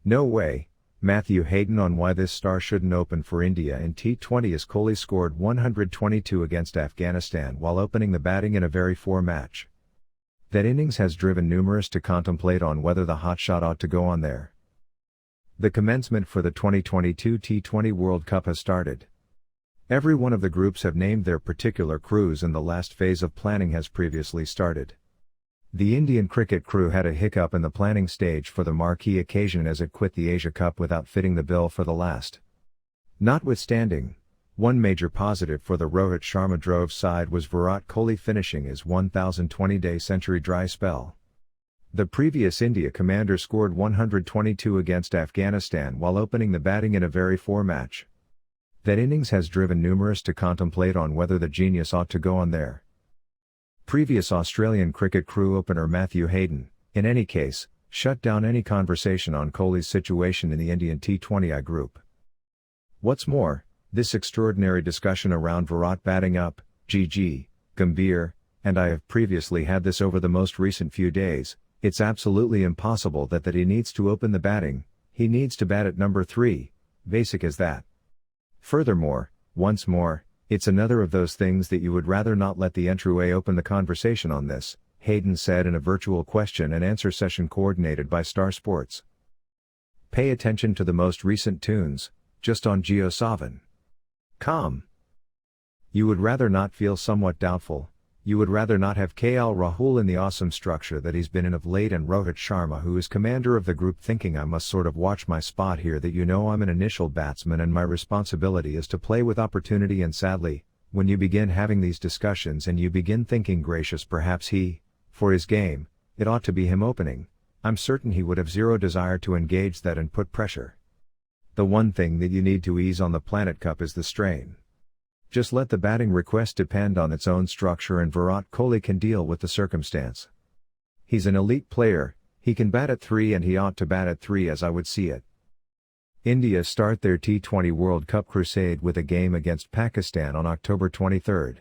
No way, Matthew Hayden on why this star shouldn't open for India in T20Is. Kohli scored 122 against Afghanistan while opening the batting in a very poor match. That innings has driven numerous to contemplate on whether the hotshot ought to go on there. The commencement for the 2022 T20 World Cup has started. Every one of the groups have named their particular crews and the last phase of planning has previously started. The Indian cricket crew had a hiccup in the planning stage for the marquee occasion as it quit the Asia Cup without fitting the bill for the last. Notwithstanding, one major positive for the Rohit Sharma drove side was Virat Kohli finishing his 1,020-day century dry spell. The previous India commander scored 122 against Afghanistan while opening the batting in a very poor match. That innings has driven numerous to contemplate on whether the genius ought to go on there. Previous Australian cricket crew opener Matthew Hayden, in any case, shut down any conversation on Kohli's situation in the Indian T20I group. What's more, this extraordinary discussion around Virat batting up, GG, Gambhir, and I have previously had this over the most recent few days, it's absolutely impossible that he needs to open the batting, he needs to bat at number 3, basic as that. Furthermore, once more, it's another of those things that you would rather not let the entryway open the conversation on this, Hayden said in a virtual question and answer session coordinated by Star Sports. Pay attention to the most recent tunes, just on JioSaavn.com. You would rather not feel somewhat doubtful, you would rather not have KL Rahul in the awesome structure that he's been in of late and Rohit Sharma, who is commander of the group, thinking I must sort of watch my spot here, that I'm an initial batsman and my responsibility is to play with opportunity. And sadly, when you begin having these discussions and you begin thinking, gracious, perhaps for his game, it ought to be him opening, I'm certain he would have zero desire to engage that and put pressure. The one thing that you need to ease on the Planet Cup is the strain. Just let the batting request depend on its own structure and Virat Kohli can deal with the circumstance. He's an elite player, he can bat at 3 and he ought to bat at 3 as I would see it. India start their T20 World Cup crusade with a game against Pakistan on October 23.